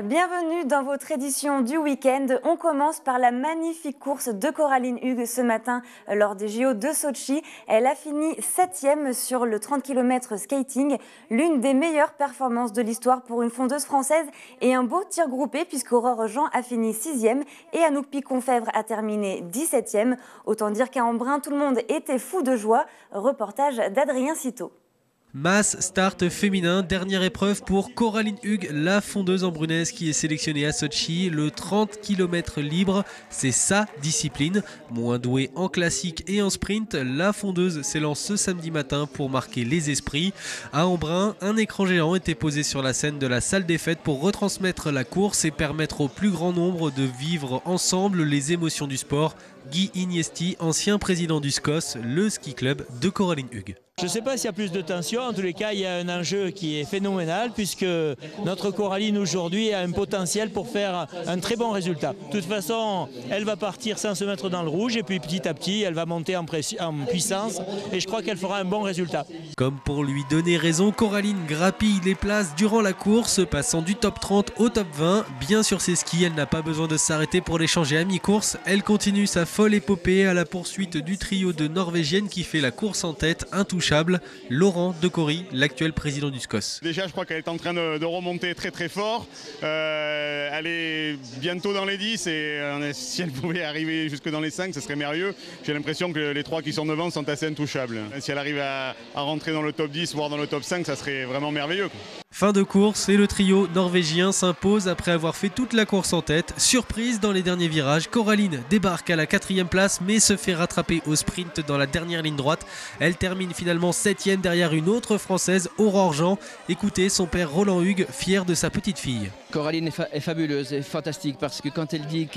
Bienvenue dans votre édition du week-end. On commence par la magnifique course de Coraline Hughes ce matin lors des JO de Sochi. Elle a fini 7e sur le 30 km skating, l'une des meilleures performances de l'histoire pour une fondeuse française et un beau tir groupé puisqu'Aurore Jean a fini 6e et Anouk Picon-Fèvre a terminé 17e. Autant dire qu'à Embrun, tout le monde était fou de joie. Reportage d'Adrien Citeau. Mass start féminin, dernière épreuve pour Coraline Hughes, la fondeuse embrunaise qui est sélectionnée à Sochi. Le 30 km libre, c'est sa discipline. Moins douée en classique et en sprint, la fondeuse s'élance ce samedi matin pour marquer les esprits. À Embrun, un écran géant était posé sur la scène de la salle des fêtes pour retransmettre la course et permettre au plus grand nombre de vivre ensemble les émotions du sport. Guy Ignesti, ancien président du SCOS, le ski club de Coraline Hughes. Je ne sais pas s'il y a plus de tension, en tous les cas il y a un enjeu qui est phénoménal puisque notre Coraline aujourd'hui a un potentiel pour faire un très bon résultat. De toute façon, elle va partir sans se mettre dans le rouge et puis petit à petit elle va monter en puissance et je crois qu'elle fera un bon résultat. Comme pour lui donner raison, Coraline grappille les places durant la course, passant du top 30 au top 20. Bien sur ses skis, elle n'a pas besoin de s'arrêter pour les changer à mi-course. Elle continue sa folle épopée à la poursuite du trio de Norvégienne qui fait la course en tête, intouchable. Laurent Decory, l'actuel président du SCOS. Déjà, je crois qu'elle est en train de remonter très très fort. Elle est bientôt dans les 10 et si elle pouvait arriver jusque dans les 5, ce serait merveilleux. J'ai l'impression que les 3 qui sont devant sont assez intouchables. Si elle arrive à rentrer dans le top 10, voire dans le top 5, ça serait vraiment merveilleux. Fin de course et le trio norvégien s'impose après avoir fait toute la course en tête. Surprise dans les derniers virages, Coraline débarque à la 4e place mais se fait rattraper au sprint dans la dernière ligne droite. Elle termine finalement 7e derrière une autre française, Aurore Jean. Écoutez son père Roland Hughes, fier de sa petite fille. Coraline est fabuleuse et fantastique parce que quand elle dit,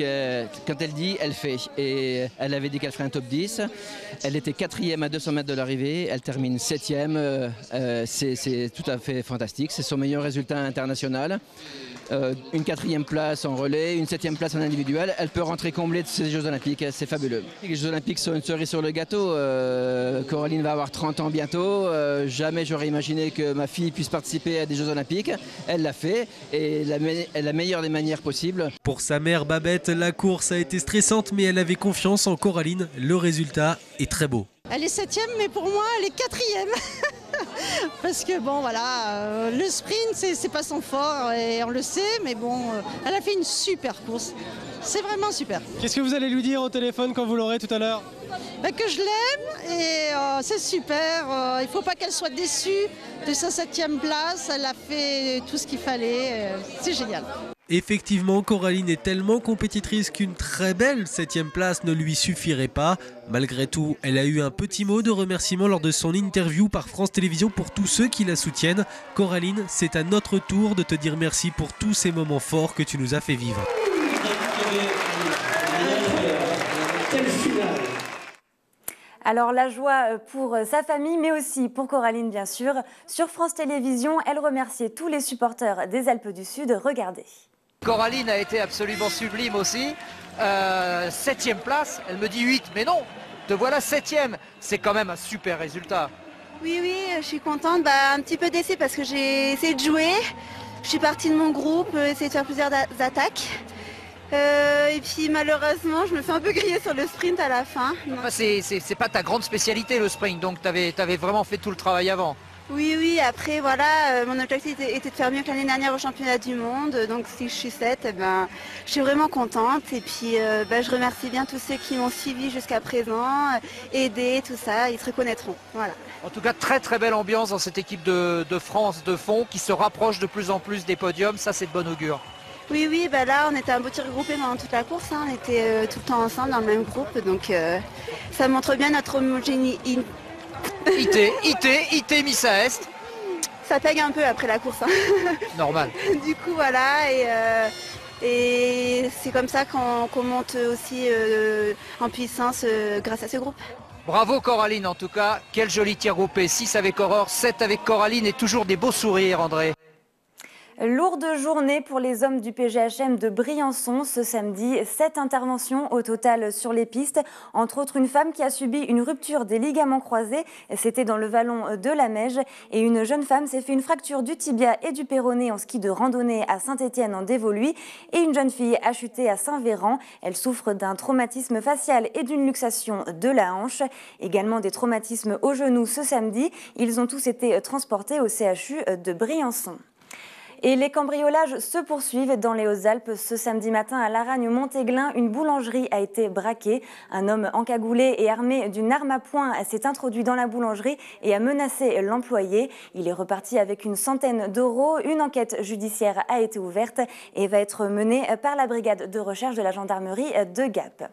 elle fait. Et elle avait dit qu'elle ferait un top 10. Elle était 4e à 200 mètres de l'arrivée. Elle termine 7e. C'est tout à fait fantastique. C'est son meilleur résultat international. Une 4e place en relais, une 7e place en individuel. Elle peut rentrer comblée de ces Jeux Olympiques. C'est fabuleux. Les Jeux Olympiques sont une cerise sur le gâteau. Coraline va avoir 30 ans bientôt. Jamais j'aurais imaginé que ma fille puisse participer à des Jeux Olympiques. Elle l'a fait et la meilleure des manières possibles. Pour sa mère Babette, la course a été stressante mais elle avait confiance en Coraline. Le résultat est très beau. Elle est 7e mais pour moi elle est 4e. Parce que bon voilà, le sprint c'est pas son fort et on le sait, mais bon, elle a fait une super course. C'est vraiment super. Qu'est-ce que vous allez lui dire au téléphone quand vous l'aurez tout à l'heure? Que je l'aime et c'est super. Il ne faut pas qu'elle soit déçue de sa 7e place. Elle a fait tout ce qu'il fallait. C'est génial. Effectivement, Coraline est tellement compétitrice qu'une très belle 7e place ne lui suffirait pas. Malgré tout, elle a eu un petit mot de remerciement lors de son interview par France Télévisions pour tous ceux qui la soutiennent. Coraline, c'est à notre tour de te dire merci pour tous ces moments forts que tu nous as fait vivre. Alors la joie pour sa famille, mais aussi pour Coraline bien sûr. Sur France Télévisions, elle remerciait tous les supporters des Alpes du Sud. Regardez. Coraline a été absolument sublime aussi. 7e place, elle me dit 8, mais non, te voilà 7e. C'est quand même un super résultat. Oui, je suis contente. Un petit peu déçue parce que j'ai essayé de jouer. Je suis partie de mon groupe, essayé de faire plusieurs attaques. Et puis malheureusement je me fais un peu griller sur le sprint à la fin. C'est pas ta grande spécialité le sprint, donc t'avais vraiment fait tout le travail avant. Oui, après voilà, mon objectif était de faire mieux que l'année dernière au championnat du monde, donc si je suis 7, je suis vraiment contente et puis je remercie bien tous ceux qui m'ont suivi jusqu'à présent, aidé, tout ça, ils se reconnaîtront. Voilà. En tout cas très très belle ambiance dans cette équipe de France de fond qui se rapproche de plus en plus des podiums, ça c'est de bon augure. Oui, là on était un beau tir regroupé pendant toute la course, on était tout le temps ensemble dans le même groupe, donc ça montre bien notre homogénéité. IT, Missa Est. Ça pègue un peu après la course. Normal. Du coup voilà, et c'est comme ça qu'on monte aussi en puissance grâce à ce groupe. Bravo Coraline en tout cas, quel joli tir groupé, 6 avec Aurore, 7 avec Coraline et toujours des beaux sourires André. Lourde journée pour les hommes du PGHM de Briançon ce samedi. 7 interventions au total sur les pistes. Entre autres, une femme qui a subi une rupture des ligaments croisés. C'était dans le vallon de la Meige. Et une jeune femme s'est fait une fracture du tibia et du péroné en ski de randonnée à Saint-Étienne en Dévoluy. Et une jeune fille a chuté à Saint-Véran. Elle souffre d'un traumatisme facial et d'une luxation de la hanche. Également des traumatismes au genou ce samedi. Ils ont tous été transportés au CHU de Briançon. Et les cambriolages se poursuivent dans les Hautes-Alpes. Ce samedi matin à Laragne-Montéglin, une boulangerie a été braquée. Un homme encagoulé et armé d'une arme à poing s'est introduit dans la boulangerie et a menacé l'employé. Il est reparti avec une centaine d'euros. Une enquête judiciaire a été ouverte et va être menée par la brigade de recherche de la gendarmerie de Gap.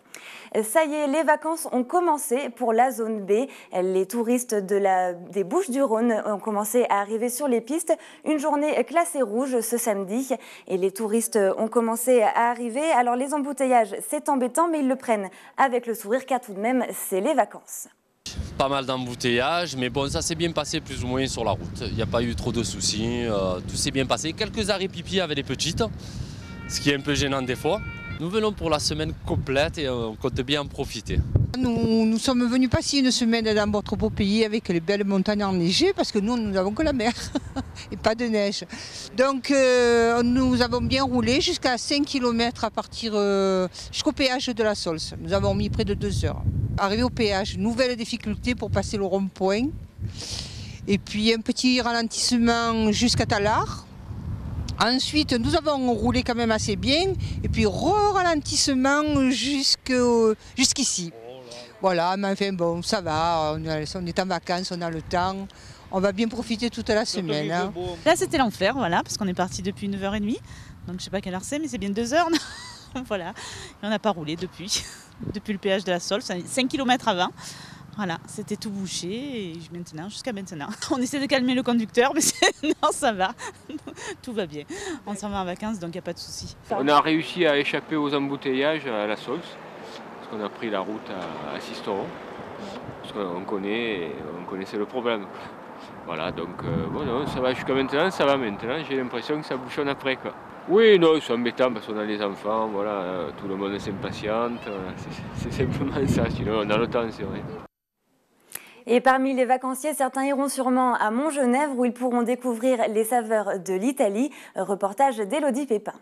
Ça y est, les vacances ont commencé pour la zone B. Les touristes des Bouches-du-Rhône ont commencé à arriver sur les pistes. Une journée classée rouge ce samedi et les touristes ont commencé à arriver. Alors les embouteillages, c'est embêtant, mais ils le prennent avec le sourire car tout de même, c'est les vacances. Pas mal d'embouteillages, mais bon, ça s'est bien passé plus ou moins sur la route. Il n'y a pas eu trop de soucis, tout s'est bien passé. Quelques arrêts pipi avec les petites, ce qui est un peu gênant des fois. Nous venons pour la semaine complète et on compte bien en profiter. Nous sommes venus passer une semaine dans votre beau pays avec les belles montagnes enneigées parce que nous n'avons que la mer et pas de neige. Donc nous avons bien roulé jusqu'à 5 km à partir jusqu'au péage de la Sols. Nous avons mis près de 2 heures. Arrivé au péage, nouvelle difficulté pour passer le rond-point. Et puis un petit ralentissement jusqu'à Tallard. Ensuite, nous avons roulé quand même assez bien, et puis ralentissement jusqu'ici. Voilà, mais enfin bon, ça va, on est en vacances, on a le temps, on va bien profiter toute la semaine. Hein. Là, c'était l'enfer, voilà, parce qu'on est parti depuis 9h30, donc je ne sais pas quelle heure c'est, mais c'est bien 2 heures. Voilà, et on n'a pas roulé depuis le péage de la Sols, 5 km avant. Voilà, c'était tout bouché et jusqu'à maintenant. On essaie de calmer le conducteur, mais non, ça va. Tout va bien. On s'en va en vacances, donc il n'y a pas de souci. On a réussi à échapper aux embouteillages à la Sols, parce qu'on a pris la route à Sisteron, parce qu'on connaissait le problème. Voilà, donc bon, ça va jusqu'à maintenant, ça va maintenant. J'ai l'impression que ça bouchonne après, quoi. Oui, non, c'est embêtant parce qu'on a les enfants, voilà, tout le monde s'impatiente. C'est simplement ça, sinon on a le temps, c'est vrai. Et parmi les vacanciers, certains iront sûrement à Montgenèvre où ils pourront découvrir les saveurs de l'Italie. Reportage d'Élodie Pépin.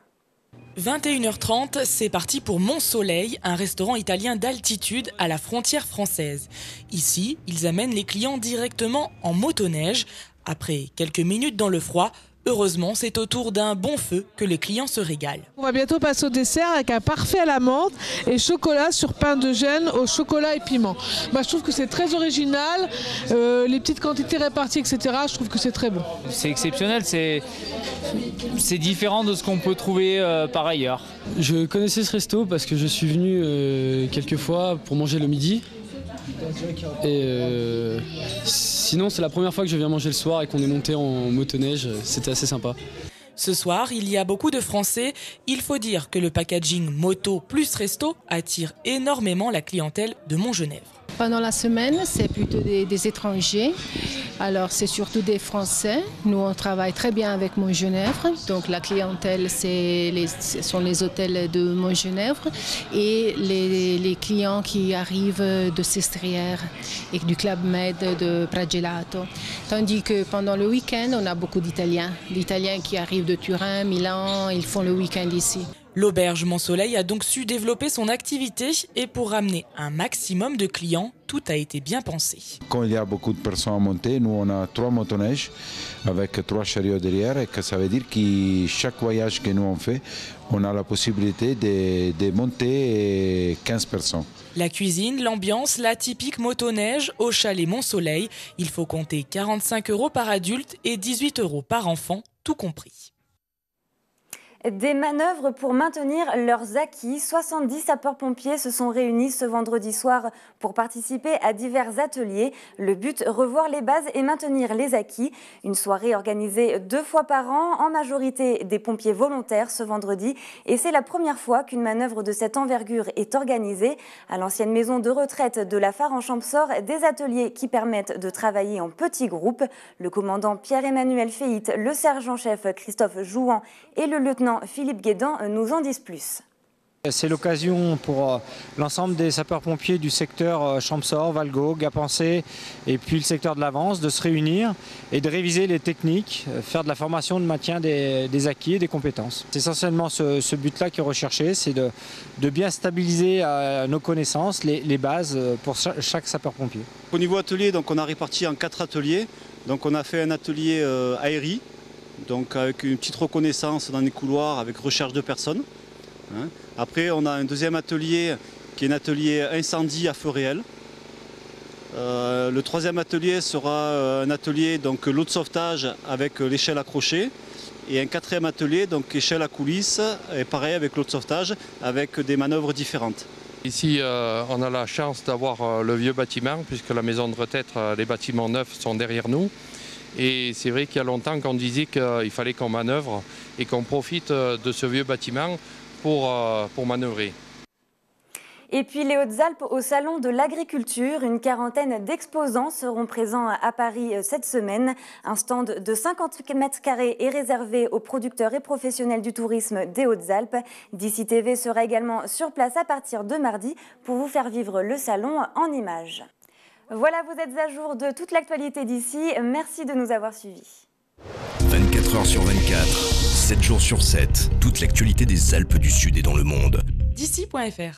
21h30, c'est parti pour Mont-Soleil, un restaurant italien d'altitude à la frontière française. Ici, ils amènent les clients directement en motoneige. Après quelques minutes dans le froid, heureusement, c'est autour d'un bon feu que les clients se régalent. On va bientôt passer au dessert avec un parfait à la menthe et chocolat sur pain de Gênes au chocolat et piment. Je trouve que c'est très original, les petites quantités réparties, etc. Je trouve que c'est très bon. C'est exceptionnel, c'est différent de ce qu'on peut trouver par ailleurs. Je connaissais ce resto parce que je suis venu quelques fois pour manger le midi. Et sinon c'est la première fois que je viens manger le soir et qu'on est monté en motoneige, c'était assez sympa. Ce soir, il y a beaucoup de Français. Il faut dire que le packaging moto plus resto attire énormément la clientèle de Montgenèvre. Pendant la semaine, c'est plutôt des étrangers. Alors, c'est surtout des Français. Nous, on travaille très bien avec Montgenèvre. Donc, la clientèle, ce sont les hôtels de Montgenèvre et les clients qui arrivent de Sestriere et du Club Med de Pragelato. Tandis que pendant le week-end, on a beaucoup d'Italiens. D'Italiens qui arrivent de Turin, Milan, ils font le week-end ici. L'auberge Mont-Soleil a donc su développer son activité et pour ramener un maximum de clients, tout a été bien pensé. Quand il y a beaucoup de personnes à monter, nous on a 3 motoneiges avec 3 chariots derrière et que ça veut dire que chaque voyage que nous on fait, on a la possibilité de monter 15 personnes. La cuisine, l'ambiance, la typique motoneige au chalet Mont-Soleil, il faut compter 45 € par adulte et 18 € par enfant, tout compris. Des manœuvres pour maintenir leurs acquis. 70 sapeurs-pompiers se sont réunis ce vendredi soir pour participer à divers ateliers. Le but, revoir les bases et maintenir les acquis. Une soirée organisée 2 fois par an, en majorité des pompiers volontaires ce vendredi. Et c'est la première fois qu'une manœuvre de cette envergure est organisée. À l'ancienne maison de retraite de la Fare-en-Champsaur, des ateliers qui permettent de travailler en petits groupes. Le commandant Pierre-Emmanuel Féhit, le sergent-chef Christophe Jouan et le lieutenant Philippe Guédan nous en disent plus. C'est l'occasion pour l'ensemble des sapeurs-pompiers du secteur Champsaur, Valgaud, Gapençay et puis le secteur de l'Avance de se réunir et de réviser les techniques, faire de la formation de maintien des acquis et des compétences. C'est essentiellement ce but-là qui est recherché, c'est de bien stabiliser nos connaissances, les bases pour chaque sapeur-pompier. Au niveau atelier, donc on a réparti en 4 ateliers. Donc on a fait un atelier aérie, donc avec une petite reconnaissance dans les couloirs avec recherche de personnes. Après, on a un deuxième atelier qui est un atelier incendie à feu réel. Le troisième atelier sera un atelier donc l'eau de sauvetage avec l'échelle accrochée. Et un quatrième atelier, donc échelle à coulisses, et pareil avec l'eau de sauvetage, avec des manœuvres différentes. Ici, on a la chance d'avoir le vieux bâtiment, puisque la maison de retraite, les bâtiments neufs sont derrière nous. Et c'est vrai qu'il y a longtemps qu'on disait qu'il fallait qu'on manœuvre et qu'on profite de ce vieux bâtiment pour manœuvrer. Et puis les Hautes-Alpes au Salon de l'Agriculture. Une quarantaine d'exposants seront présents à Paris cette semaine. Un stand de 50 mètres carrés est réservé aux producteurs et professionnels du tourisme des Hautes-Alpes. DC TV sera également sur place à partir de mardi pour vous faire vivre le salon en images. Voilà, vous êtes à jour de toute l'actualité d'ici. Merci de nous avoir suivis. 24 heures sur 24, 7 jours sur 7, toute l'actualité des Alpes du Sud et dans le monde. d'ici.fr